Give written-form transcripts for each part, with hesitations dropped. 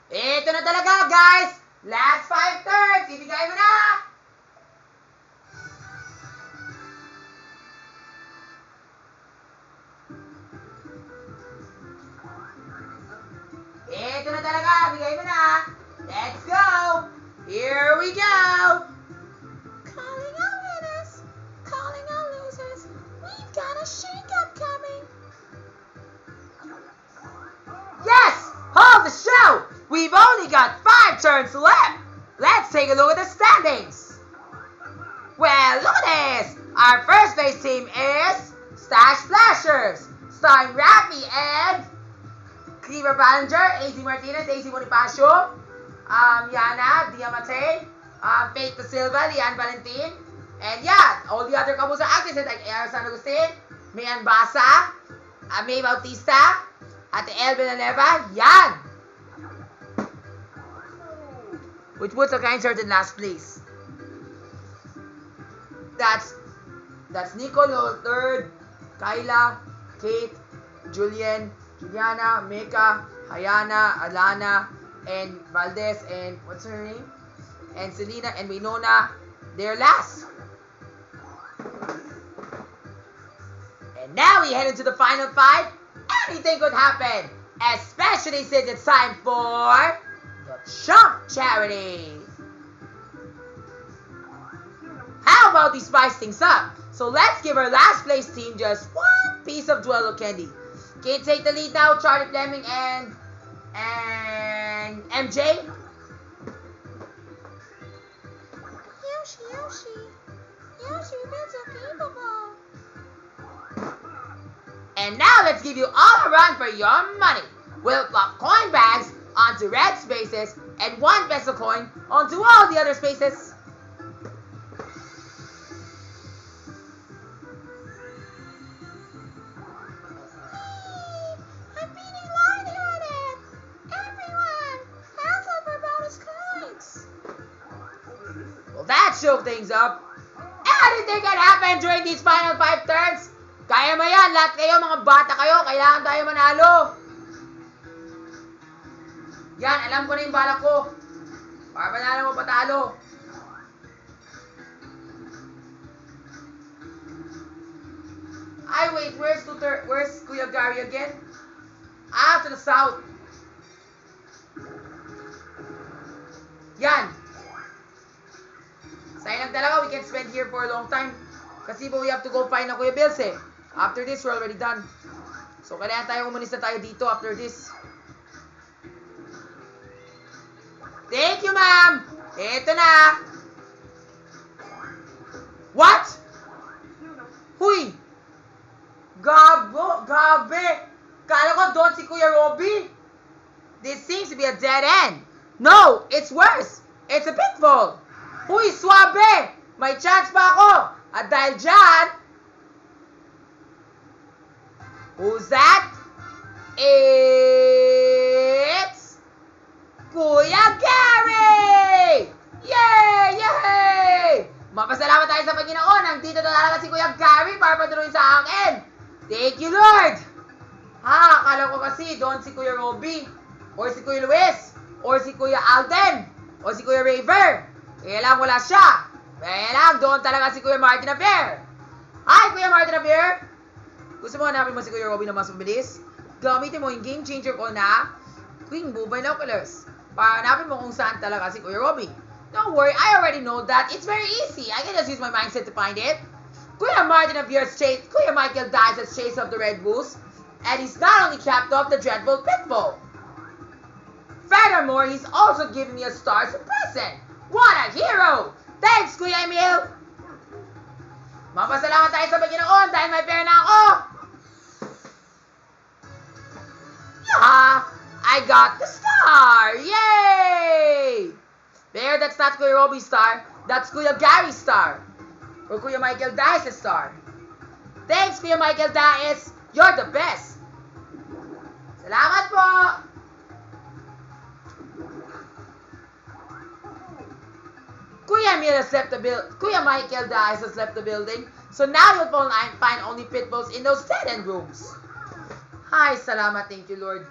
Ito na talaga, guys! Last 5 turns! Ibigay mo na! Ito na talaga! Ibigay mo na! Let's go! Here we go! Calling out winners, calling out losers. We've got a shake-up coming. Yes! Hold the show! We've only got 5 turns left! Let's take a look at the standings! Well, look at this! Our first place team is Stash Flashers, starring Rafi and Cleaver Ballinger, AC Martinez, AC Bonifacio, Yana, Diamante, Faith Da Silva, Lian Valentin, and yeah, all the other Kamusa actresses like Era San Agustin, Mayan Basa, May Bautista, at El Villanueva, yan! Which puts a kind shirt in last place. That's Nicolo, third, Kyla, Kate, Julian, Juliana, Mecca, Hayana, Alana, and Valdez, and what's her name? And Selena and Winona, they're last. And now we head into the final 5. Anything could happen, especially since it's time for the Chump Charity. How about we spice things up? So let's give our last place team just one piece of Duelo candy. Can you take the lead now, Charlie Fleming and MJ? Yoshi, that's unbelievable. And now let's give you all a run for your money. We'll flop coin bags onto red spaces and 1 peso coin onto all the other spaces. I'm feeling lightheaded. Everyone, help up for bonus coins. Well, that shook things up. Anything can happen during these final 5 turns. Kaya mo yan. Lahat kayo, mga bata kayo. Kailangan tayo manalo. Yan, alam ko na yung balak ko. Para panalo mo patalo. Ay, wait. Where's Kuya Gary again? To the south. Yan. Sayang talaga, we can spend here for a long time. Kasi po we have to go find na Kuya Bills eh. After this, we're already done. So, kailangan tayo umalis na tayo dito after this. Thank you, ma'am! Ito na! What? Huy! Gabi! Kala ko doon si Kuya Robby. This seems to be a dead end. No, it's worse. It's a pitfall. Huy, swabe! May chance pa ako. At dahil dyan, who's that? It's Kuya Gary! Yay! Yay! Mapasalamat tayo sa Panginoon. Nandito na talaga si Kuya Gary para patuloy sa akin. Thank you, Lord! Akala ko kasi doon si Kuya Robby, or si Kuya Luis, or si Kuya Alden, or si Kuya Raver. Kaya lang wala siya. Kaya lang doon talaga si Kuya Martin Abier. Hi, Kuya Martin Abier! Gusto mo hanapin mo si Kuya Robby na mas mabilis? Gamitin mo yung game changer ko na King Boo Binoculars para hanapin mo kung saan talaga si Kuya Robby. Don't worry, I already know that. It's very easy. I can just use my mindset to find it. Kuya Martin Abier's chase, Kuya Michael Dice's chase of the Red Bulls, and he's not only capped off the dreadful pitfall. Furthermore, he's also giving me a star as a present. What a hero! Thanks, Kuya Emil! Mapasalamat tayo sa Panginoon dahil may pera na ako! Yeah! I got the star! Yay! There, that's not Kuya Robby's star. That's Kuya Gary's star. Or Kuya Michael Dice's star. Thanks, Kuya Michael Dice. You're the best. Salamat po! Kuya Emil has left the Kuya Michael Dice has left the building. So now you'll find only pitfalls in those dead-end rooms. Hi, salamat. Thank you, Lord.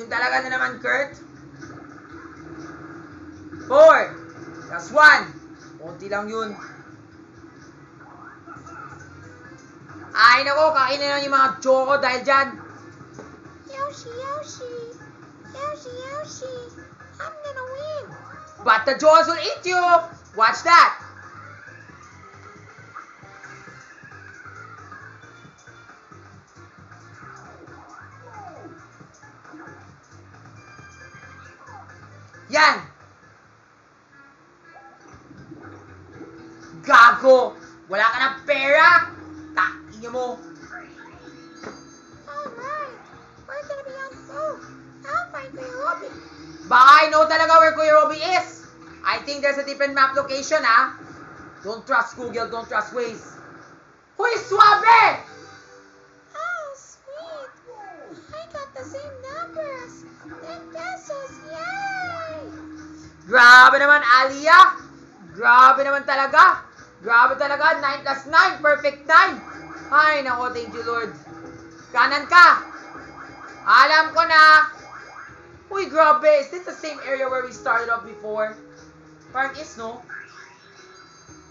Yung talaga na naman, Kurt. 4. That's 1. Kunti lang yun. Ay, nako, kainin lang yung mga choco dahil dyan. Yoshi, Yoshi. Yoshi, Yoshi. I'm gonna win. But the jaws will eat you. Watch that. Yan. Gago. Wala ka ng pera. Takin mo. Alright. We're gonna be on food. I'll find Kuya Robby. Baka I know talaga where Kuya Robby is. I think there's a different map location, ah. Don't trust Google, don't trust Waze. Hoy, Suabe! Oh, sweet. I got the same numbers. 10 pesos. Yay! Grabe naman, Aliyah. Grabe naman talaga. Grabe talaga. 9 plus 9. Perfect 9. Ay, nako, thank you, Lord. Kanan ka. Alam ko na. Uy, grabe. Is this the same area where we started off before? Parang is, no?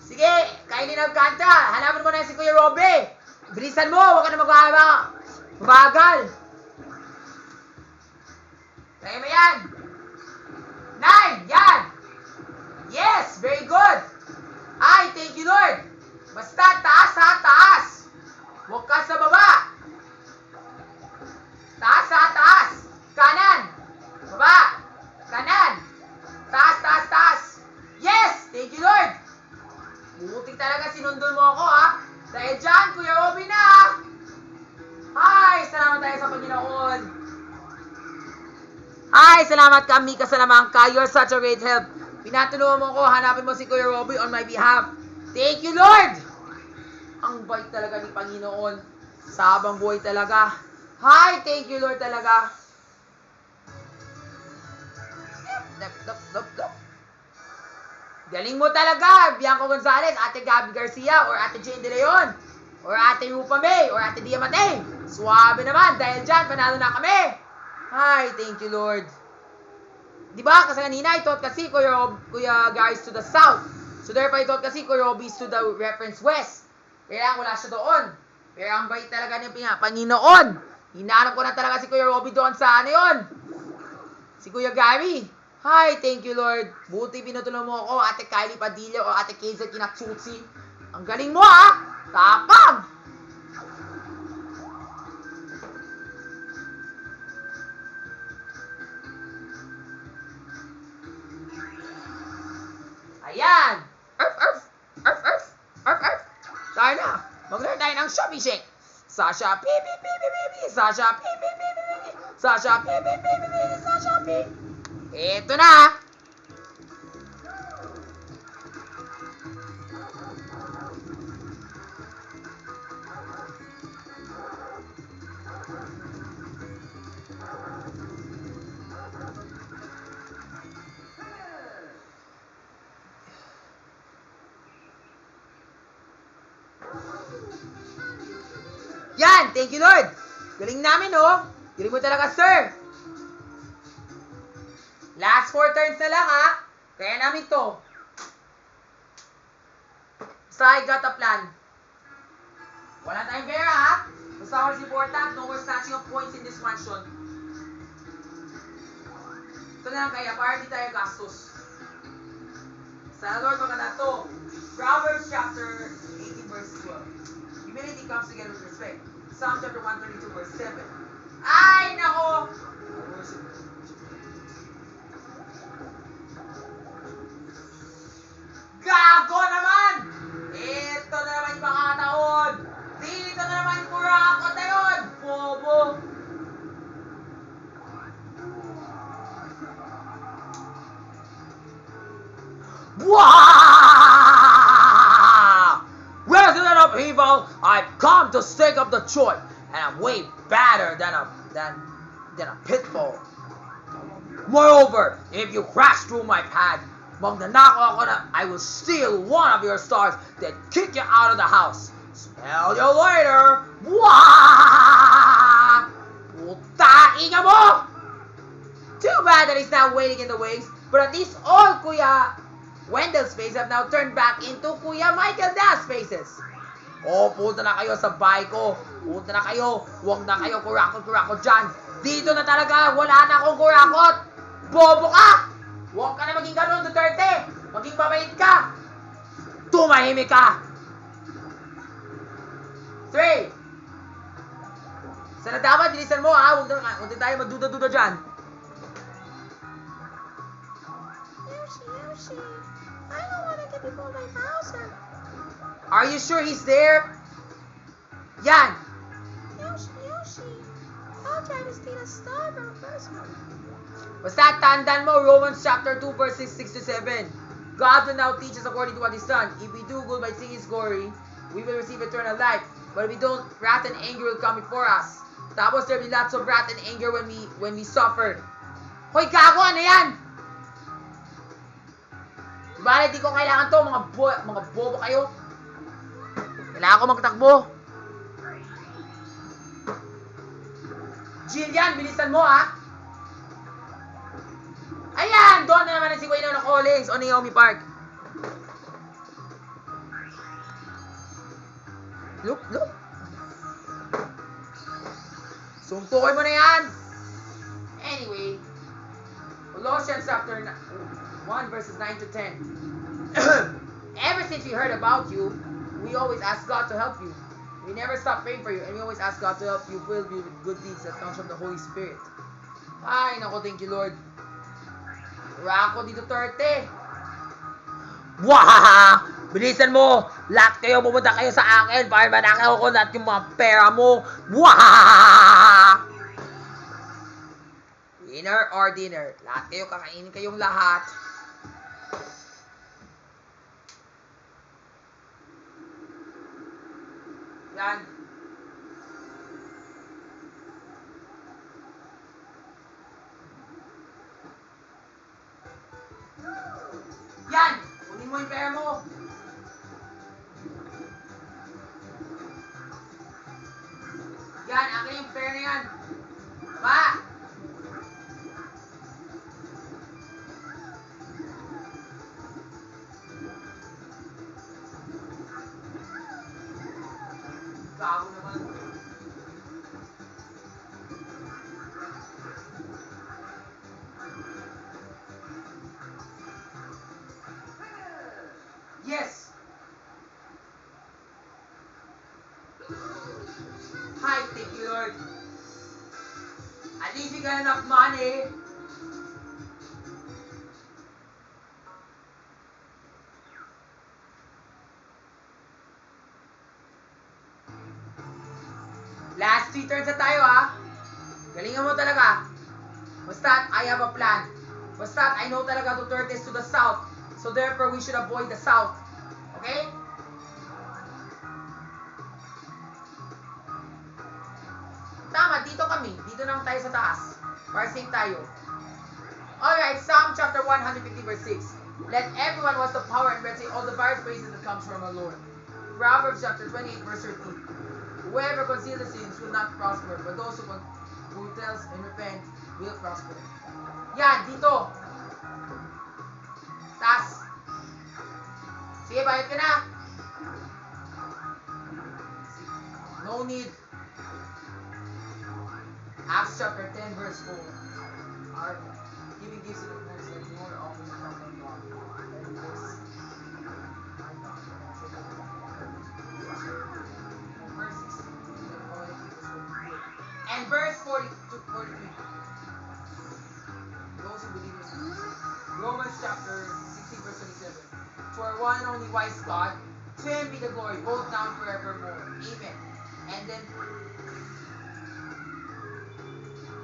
Sige, kainin ang kanta. Hanapin mo na si Kuya Robby. Bilisan mo. Huwag ka na mabagal. Kaya mo yan. 9. Yan. Yes, very good. Ay, thank you, Lord. Basta, taas ha, taas. Huwag ka sa baba. Taas ha, taas. Kanan. Baba. Kanan. Taas, taas, taas. Yes, thank you, Lord. Buti talaga sinundol mo ako, ha. Dahil dyan, Kuya Robby na. Hi, salamat tayo sa Panginoon. Hi, salamat ka, Mika Salamangka. You're such a great help. Pinatulungan mo ko, hanapin mo si Kuya Robby on my behalf. Thank you, Lord! Ang bait talaga ni Panginoon. Sabang buhay talaga. Hi, thank you, Lord talaga. Galing mo talaga, Bianco Gonzalez, Ate Gabby Garcia, or Ate Jane De Leon, or Ate Rupa May, or Ate Diamante. Suwabe naman, dahil dyan, panalo na kami. Hi, thank you, Lord. Diba? Kasi kanina, I thought kasi Kuya Gary is to the south. So therefore, I thought kasi Kuya Robby is to the reference west. Kaya wala siya doon. Pero ang bait talaga ni Panginoon. Hinahanap ko na talaga si Kuya Robby doon sa ano yun. Si Kuya Gary. Hi, thank you, Lord. Buti pinutulong mo ako, Ate Kylie Padilla o Ate Keiza Kinatsutsi. Ang galing mo, ha? Tapang! Ayan! Arf! Tayo na! Maglaro tayo ng Shopee Shake! Sasha, pi. Sasha, pi. Sasha, pi. Sasha, pi. Ito na! Yan! Thank you, Lord! Galing namin, oh! Galing mo talaga, sir! Last 4 turns na lang, ha? Kaya namin to. So, I got a plan. Wala tayong pera, ha? Basta all is important. No more snatching of coins in this mansion. Ito na lang kaya, para di tayo gastos. Sa Lord, maganda to. Proverbs chapter 18, verse 12. Humility comes together with respect. Psalm chapter 132, verse 7. Ay, nako! Gago naman! Ito na naman yung pangkataon! Dito na naman yung kurakot na yun! Bobo! Wow! Resident of evil, I've come to stake up the joint, and I'm way better than a pitbull. Moreover, if you crash through my path, magnanakaw ako na I will steal one of your stars, then kick you out of the house. Smell you later! Wah! Putain ka mo! Too bad that he's now waiting in the wings, but at least all Kuya Wendell's spaces have now turned back into Kuya Michael Das spaces. Oh, punta na kayo sa bahay ko. Punta na kayo. Huwag na kayo kurakot dyan. Dito na talaga, wala na akong kurakot. Bobo ka! Huwag ka na maging ganun, Duterte. Maging mabait ka. Tumahimik ka. 3. Sana dapat, bilisan mo ha. Huwag na tayo magduda-duda dyan. Yoshi, I don't want to get before my Bowser. Are you sure he's there? Yan. Yoshi, I'll try to steal a star from the first one. Basta tandaan mo, Romans chapter 2 verses 6 to 7. God will now teach us according to what He's done. If we do good by seeing His glory, we will receive eternal life. But if we don't, wrath and anger will come before us. Tapos there will be lots of wrath and anger when we suffer. Hoy, gago, ano yan? Bale, di ko kailangan to, mga bobo kayo. Kailangan ko magtakbo. Jillian, bilisan mo ha. Ayan, doon na naman si Wayne na Collins o Naomi Park. Look. Suntukoy mo na yan. Anyway, Colossians chapter 1 verses 9 to 10. Ever since we heard about you, we always ask God to help you. We never stop praying for you, and we always ask God to help you build you with good deeds that comes from the Holy Spirit. Ay, nako, thank you, Lord. Rako dito, Duterte. Wahaha! Bilisan mo! Lahat kayo, pumunta kayo sa akin para manakaw ko lahat yung mga pera mo. Wahaha! Winner or dinner? Lahat kayo, kakainin kayong lahat. Yan. Yan! Kunin mo yung pera mo. Yan, akin yung pera na yan. Ba! Gago naman. Yes! Hi, thank you, Lord. At least you got enough money. Last 3 turns na tayo, ha? Galingan mo talaga. Basta, I have a plan. Basta, I know talaga Duterte is to the south. So therefore, we should avoid the south. Okay? Tama, dito kami. Dito naman tayo sa taas. Para safe tayo. Alright, Psalm chapter 150 verse 6. Let everyone who has the power and bread say all the various praises that comes from our Lord. Proverbs chapter 28 verse 13. Whoever conceals the sins will not prosper, but those who tells and repent will prosper. Yan, dito. Taas. Sige, bayad ka na. No need. Acts chapter 10 verse 4. Our giving gifts to the poor is like more often come from God. And this, my God, verse 16. And verse 40 to 43. Those who believe in Jesus. Romans chapter 16 verse 27. To our one and only wise God, to Him be the glory, both now and forevermore. Amen. And then,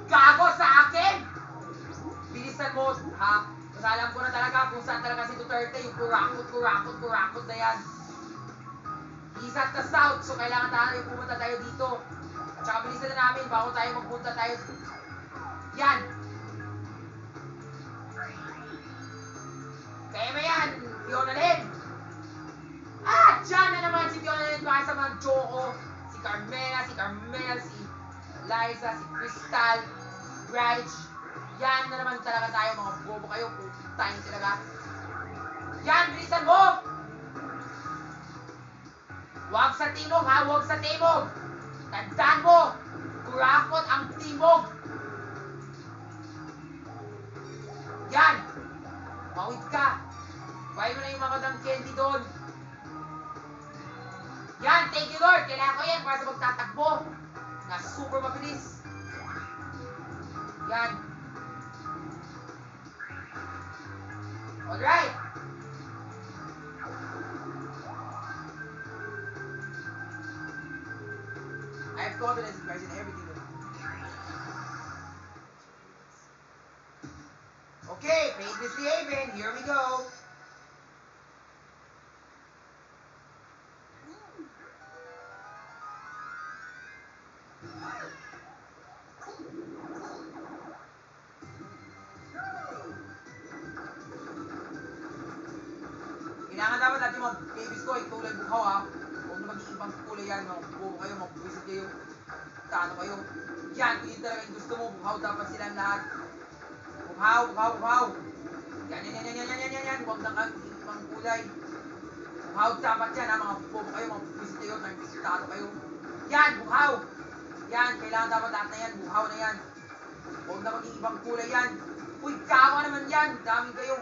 gago sa akin! Bilisan mo, ha? Kasi alam ko na talaga kung saan talaga si Duterte, yung kurakot na yan. He's at the south, so kailangan tayo pumunta tayo dito. At saka bilisan na namin, bago tayo magpunta tayo. Yan! Kaya mo yan, Fiona Lynn! Ah! Diyan na naman si Fiona Lynn, baka sa mga Choco, si Carmela, si Liza, si Crystal, Raj, Yan na naman talaga tayo, mga bobo kayo. Putang talaga. Yan, bilisan mo! Huwag sa timog, ha? Huwag sa timog! Tandaan mo! Kurakot ang timog! Yan! Mawid ka! Buy mo na yung mga Madam Candy doon. Yan! Thank you, Lord! Kailangan ko yan para sa magtatakbo na super mabilis. Yan. Alright! I have confidence in Christ in everything that I do. Okay, paid misbehaving. Here we go. Kailangan dapat natin mga babies ko, kulay bukhaw ha. Huwag na maging ibang kulay yan, mga bubo kayo, mga buwisit kayo. Tano kayo. Yan, kung yun talaga yung gusto mo, bukhaw dapat silang lahat. Bukhaw, bukhaw, bukhaw. Yan. Huwag na kang ibang kulay. Bukhaw dapat yan ha, mga bubo kayo, mga buwisit kayo, tano kayo. Yan, bukhaw. Yan, kailangan dapat lahat na yan, bukhaw na yan. Huwag na maging ibang kulay yan. Uy, kawa naman yan, dami kayo.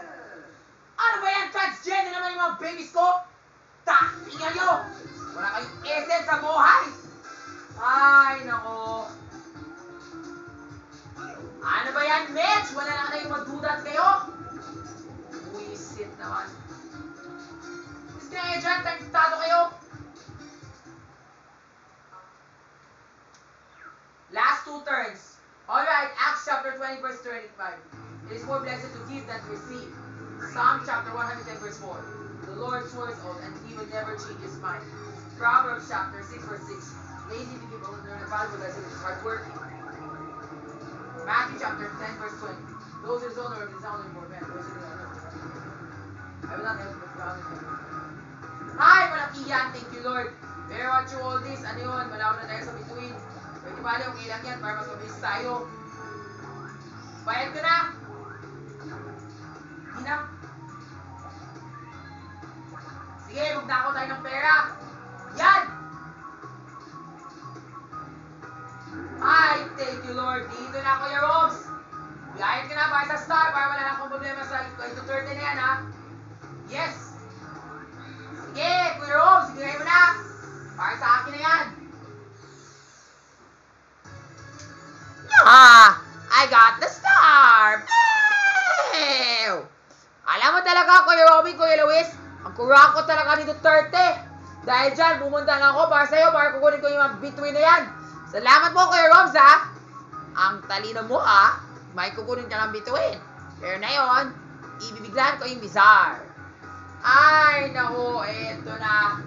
Ano ba yan? Transgender naman yung mga babies ko? Tingnan nyo! Wala kayong essence sa buhay! Ay, nako. Ano ba yan, Mitch? Wala na kayong magdudat kayo? Buisit naman. Gusto nyo dyan, tagtado kayo? Last two turns. Alright, Acts chapter 20 verse 25. It is more blessed to give than to receive. Psalm chapter 110 verse 4. The Lord swears oath and he will never change his mind. Proverbs chapter 6 verse 6. Lazy to give honor the valuable as it is hardworking. Matthew chapter 10 verse 20. Those who dishonor will dishonor more men. Those who dishonor I will not help but drown in them. Hi, malaki yan. Thank you, Lord. Pero what you all this, ano yun? Malawan na tayo sa bituin. Pwede bali, okay lang yan para mas mabilis tayo. Bayad ko na. Hindi na. Sige, magdako tayo ng pera. Yan! Ay, thank you, Lord. Dito na ako, your Robs. Bayad ka na para sa star para wala na akong problema sa ito 30 na yan, ha? Yes! Sige, Kuya Robs, siguray mo na. Para sa akin na yan. I got the star! Pew! Alam mo talaga, Kuya Robin, Kuya Luis, ang kurako talaga ni Duterte. Dahil dyan, pumunta na ako para sa'yo, para kukunin ko yung mga between na yan. Salamat po, Kuya Robs, ha? Ang talino mo, ha? May kukunin ka ng between. Pero na yun, ibibiglan ko yung bizarre. Ay, naku, eto na.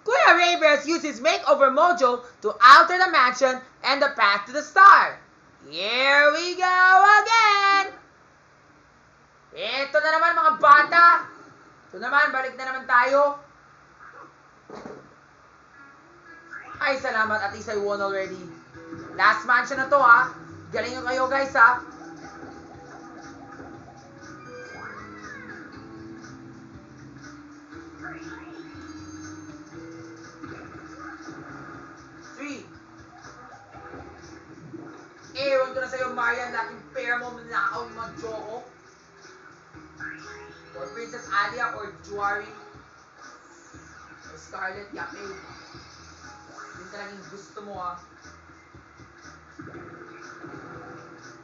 Kuya Ravers used his makeover mojo to alter the mansion and the path to the star. Here we go again! Ito na naman mga bata. Ito naman, balik na naman tayo. Ay, salamat at least I won already. Last mansion na to ha. Galing nyo kayo guys ha. Ewan ko na sa'yo, Marian, laking pera mo nanakaw yung mga Joko. Or Princess Alia, or Juari. Or Scarlet Yape. Yun talagang gusto mo, ha.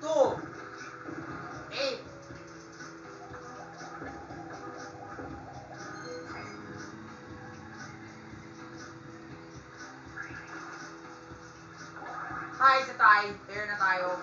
2 8 Hi sa tayo. Pair na tayo.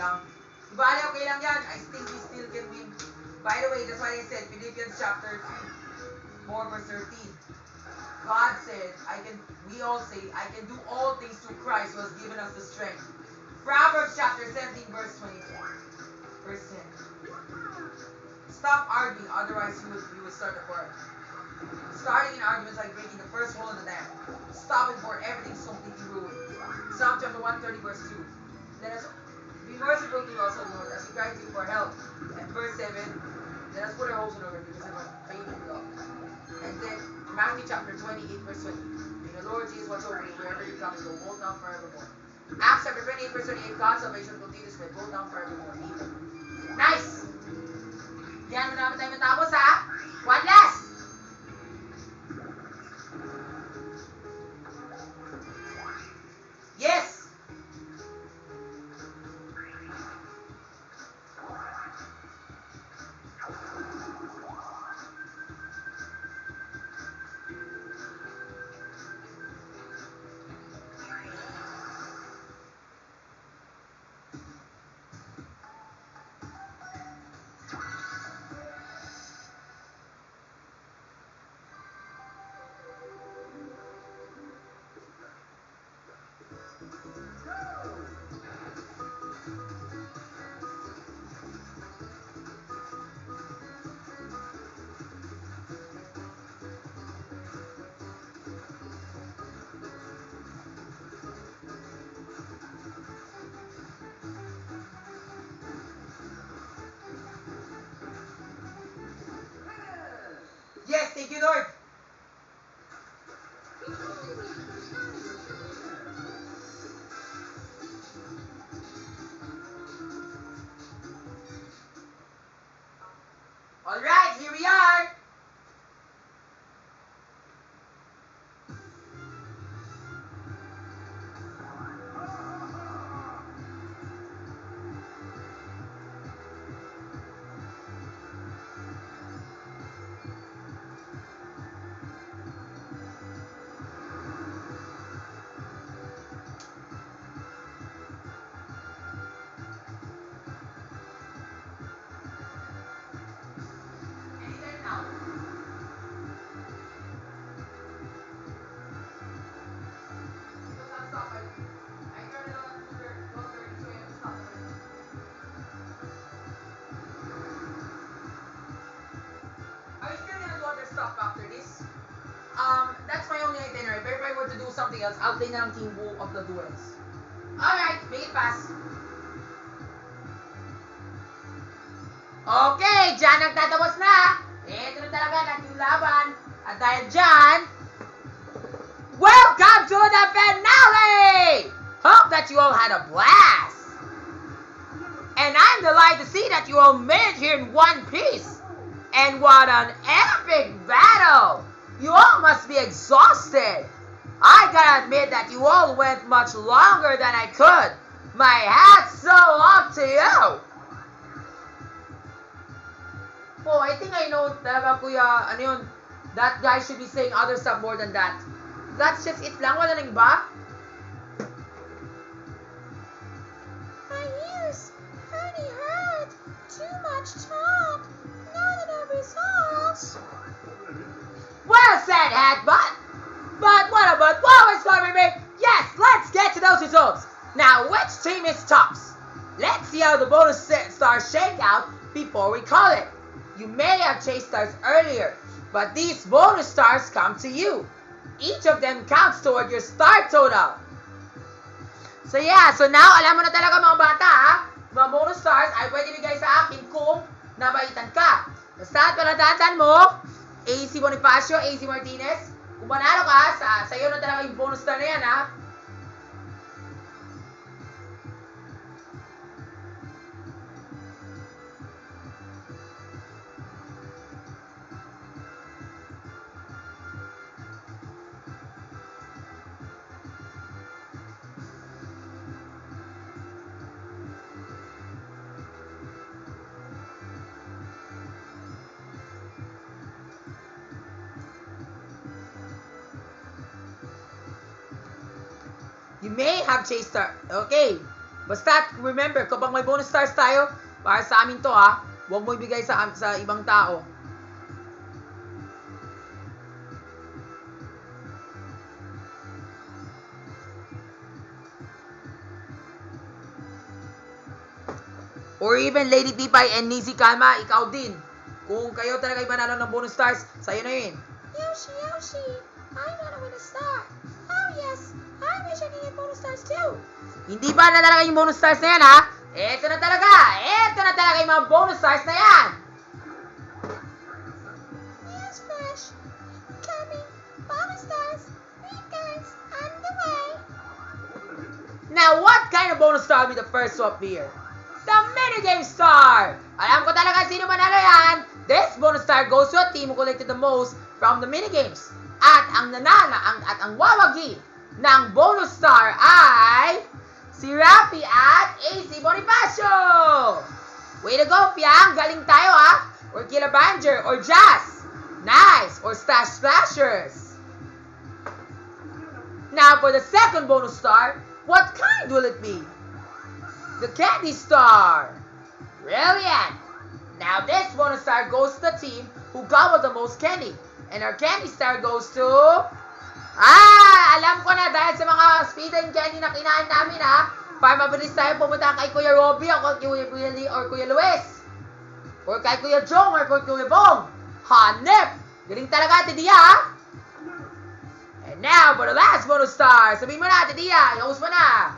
lang. Ibali, okay lang yan. I think we still can win. By the way, that's why I said, Philippians chapter 3, 4 verse 13. God said, we all say, I can do all things through Christ who has given us the strength. Proverbs chapter 17 verse 22. Verse 10. Stop arguing, otherwise you would start a quarrel. Starting an argument is like breaking the first hole in the dam. Stop it before everything's completely ruined. Psalm chapter 130 verse 2. Let us be merciful to us, O Lord, as we cry to you for help. And verse 7, let us put our hopes in order because of our faith in love. And then Matthew chapter 28 verse 20. May the Lord Jesus watch over you wherever you come and go, both now forevermore. Acts chapter 28 verse 28, God's salvation continues with both now forevermore. Amen. Nice! Yan, marami tayo matapos ha. One last! Yes! Yes, thank you, Lord. Alright, here we are. Anytime now. Because I'm stopped. I turned it on to 12:30, so you have to stop it. Are you still gonna do other stuff after this? That's my only itinerary. But if I were to do something else, I'll play na lang Team Woo of the Duels. Alright, make it fast. Okay, dyan nagtatapos na. Ito na talaga natin yung laban. At dahil dyan, welcome to the finale! Hope that you all had a blast. And I'm delighted to see that you all made it here in one piece. And what an epic battle! You all must be exhausted. I gotta admit that you all went much longer than I could. My hat's so off to you. Oh, I think I know talaga, Kuya, ano yun, that guy should be saying other stuff more than that. That's just it lang, wala nang iba. My ears pretty hurt. Too much talk. Not enough results. Well said, Hatbot. But what about Flowers Farmer? Yes, let's get to those results. Now, which team is tops? Let's see how the bonus stars shake out before we call it. You may have chased stars earlier, but these bonus stars come to you. Each of them counts toward your star total. So yeah, so now alam mo na talaga mga bata, ha? Mga bonus stars ay pwede bigay sa akin kung nabaitan ka. Basta palatandaan mo, AC Bonifacio, AC Martinez, kung manalo ka, sa'yo na talaga yung bonus star na yan, ha? You may have chased star. Okay. Basta, remember, kapag may bonus stars tayo, para sa amin to ha, huwag mo ibigay sa ibang tao. Or even Lady Pipay and Nisi Kalma, ikaw din. Kung kayo talaga yung manalo ng bonus stars, sa'yo na yun. Yoshi, I wanna win a star. Oh yes, I wish I could get bonus stars too. Hindi ba na talaga yung bonus stars na yan, ha? Ito na talaga yung mga bonus stars na yan. Yes, Fresh. Coming. Bonus stars. Weekends on the way. Now, what kind of bonus star will be the first to appear? The minigame star! Alam ko talaga sino manalo yan. This bonus star goes to a team who collected the most from the minigames. At ang nanala at ang wawagi ng bonus star ay si Rafi at AC Bonifacio! Way to go, Piang! Galing tayo, ha? Or Killer Banger, or Jazz. Nice! Or Stash Splashers. Now, for the second bonus star, what kind will it be? The Candy Star! Brilliant! Now, this bonus star goes to the team who gobbled the most candy. And our Candy Star goes to... alam ko na dahil sa mga speed and candy na kinain namin, ha? Para mabilis tayo pumunta kay Kuya Robby o kay Kuya Willie or Kuya Luis. Or kay Kuya Jong or kay Kuya Bong. Hanep! Galing talaga, Ate Dia, ha? And now, for the last bonus star. Sabihin mo na, Ate Dia. I-host mo na.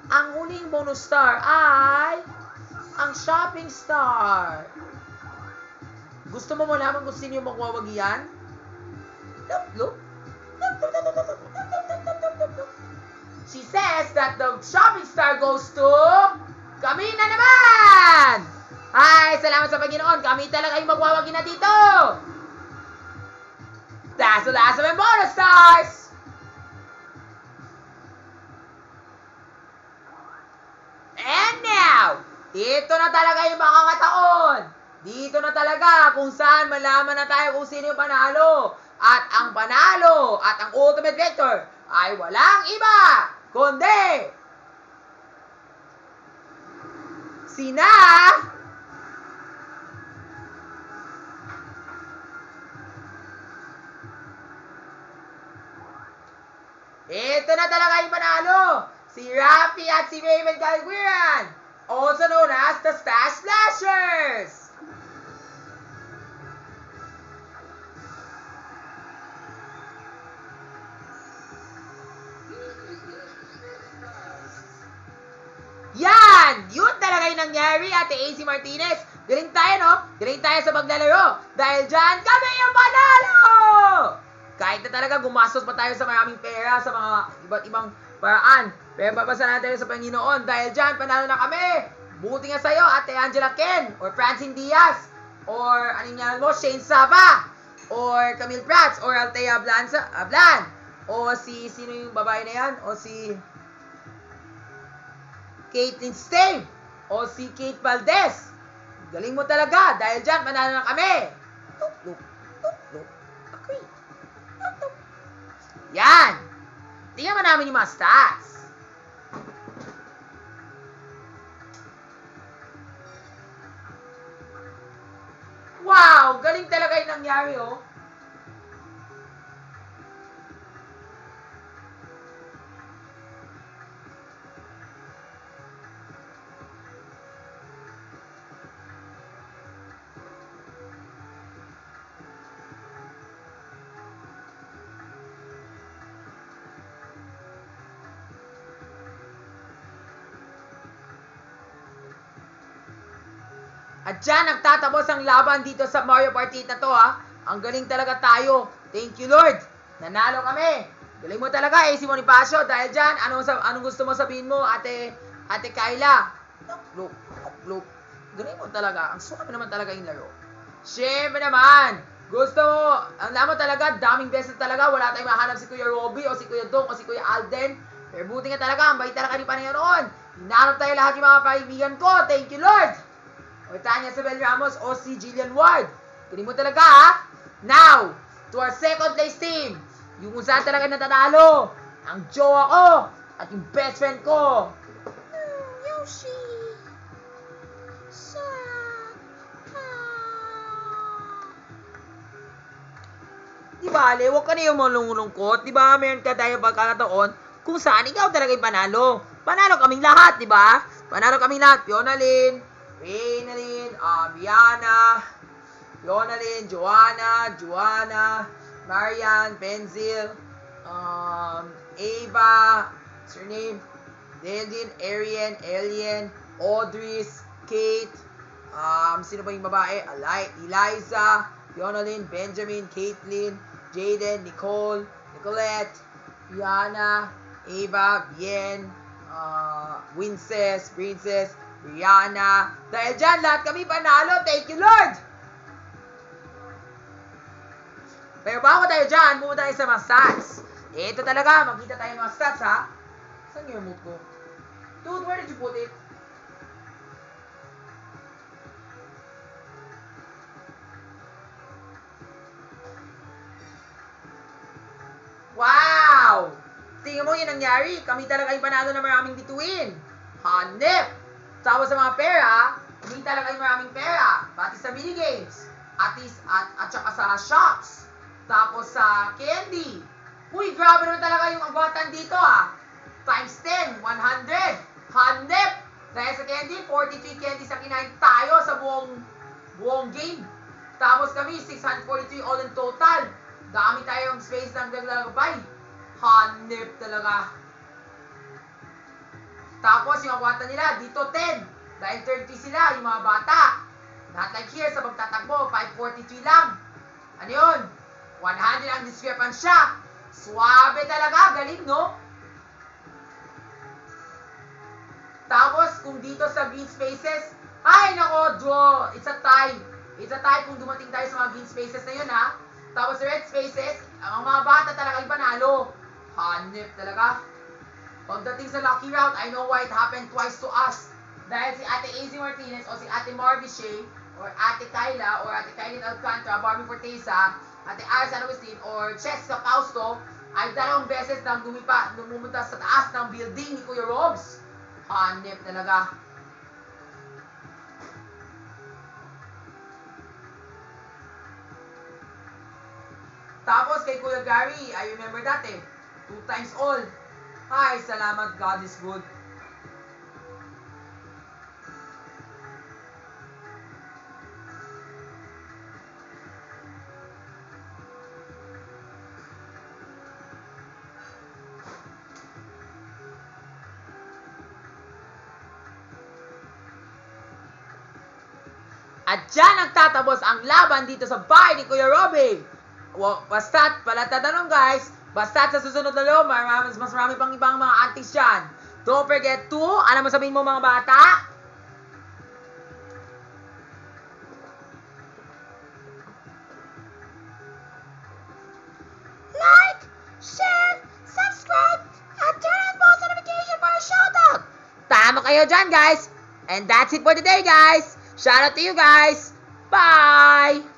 Ang huling bonus star ay ang shopping star. Gusto mo malaman kung sino yung magwawagi yan? Look. She says that the shopping star goes to kami na naman! Ay, salamat sa Panginoon. Kami talaga yung magwawagi na dito. That's the last of my bonus stars! And now, ito na talaga yung mga kataon. Dito na talaga kung saan malaman na tayo kung sino yung panalo. At ang panalo at ang ultimate victor ay walang iba, kundi sina ito na talaga yung panalo. Si Rafi at si Raven Calguiran, also known as the Stash Splashers. Yan! Yun talaga yung nangyari, Ate AC Martinez. Galing tayo, no? Galing tayo sa paglalaro. Dahil dyan, kami yung panalo! Kahit na talaga gumastos pa tayo sa maraming pera, sa mga iba't ibang paraan. Pero papasa natin sa Panginoon. Dahil dyan, panalo na kami. Buti nga sa'yo, Ate Angela Ken, or Francine Diaz, or anong yan mo, Shane Saba, or Camille Prats, or Althea Ablan, o sino yung babae na yan, o si Caitlyn Stave, o si Kate Valdez. Galing mo talaga, dahil dyan, panalo na kami. Look. Okay. Yan. Tingnan mo namin yung mga stats. Wow! Galing talaga yung nangyari, oh. At dyan, nagtatapos ang laban dito sa Mario Party na to, ha. Ang galing talaga tayo. Thank you, Lord. Nanalo kami. Galing mo talaga, AC Bonifacio. Dahil dyan, anong gusto mo sabihin mo, Ate Kyla? Look. Galing mo talaga. Ang suka naman talaga yung laro. Siyempre naman, gusto mo, alam mo talaga, daming beses talaga, wala tayong mahanap si Kuya Robby, o si Kuya Dong, o si Kuya Alden. Pero buti nga talaga, ang bait talaga ni Panginoon. Hinanap tayo lahat yung mga kaibigan ko. Thank you, Lord. O Tanya Isabel Ramos o si Jillian Ward. Galing mo talaga, ha? Now, to our second place team. Yung kung saan talaga natatalo. Ang jowa ko at yung best friend ko. Yoshi. Sora. Di ba, Ale? Huwag ka na yung malungkot. Di ba, meron ka tayo pagkakataon kung saan ikaw talaga yung panalo. Panalo kaming lahat, di ba? Panalo kaming lahat. Fionalyn, Reynalyn, Biana, Fionalyn, Joanna, Marian, Benzil, Ava, what's her name? Delin, Alien, Audris, Kate, sino ba yung babae? Eliza, Fionalyn, Benjamin, Caitlin, Jaden, Nicole, Nicolette, Rihanna, Ava, Bien, Princess, Rihanna. Dahil dyan, lahat kami panalo. Thank you, Lord! Pero bago tayo dyan, pumunta tayo sa mga stats. Ito talaga, makita tayo ng mga stats, ha? Saan yung remote ko? Dude, where did you put it? Wow! Tingnan mo yung nangyari. Kami talaga yung panalo na maraming bituin. Hanep! Tapos sa mga pera, kami talaga yung maraming pera. Pati sa minigames. At saka sa shops. Tapos sa candy. Uy, grabe naman talaga yung agwatan dito Times 10, 100. Hanep! Dahil sa candy, 43 candies ang kinain tayo sa buong game. Tapos kami, 643 all in total. Dami tayong space ng naglalagabay. Hanep talaga. Tapos yung agwatan nila, dito 10. Dahil 30 sila, yung mga bata. Not like here, sa pagtatakbo, 543 lang. Ano yun? 100 ang discrepansya. Suwabe talaga, galing no? Tapos, kung dito sa green spaces, ay nako, draw. It's a tie. It's a tie kung dumating tayo sa mga green spaces na yun Tapos sa red spaces, ang mga bata talaga yung panalo. Hanep talaga. Pagdating sa lucky round, I know why it happened twice to us. Dahil si Ate AZ Martinez o si Ate Marvy Shea or Ate Kyla or Ate Kylie Alcantara, Barbie Forteza, Ate Ara San Agustin or Cheska Fausto ay 2 beses nang lumunta sa taas ng building ni Kuya Robs. Hanep talaga. Tapos kay Kuya Gary, I remember that 2 times all. Hi, salamat, God is good. At dyan nagtatapos ang laban dito sa bahay ni Kuya Robby. Basta't pala tatanong guys, basta't sa susunod na loob, mas marami pang ibang mga aunties dyan. Don't forget to, ano mo sabihin mo mga bata? Like, share, subscribe, and turn on post notification for a shoutout. Tama kayo dyan guys. And that's it for today guys. Shout out to you guys. Bye!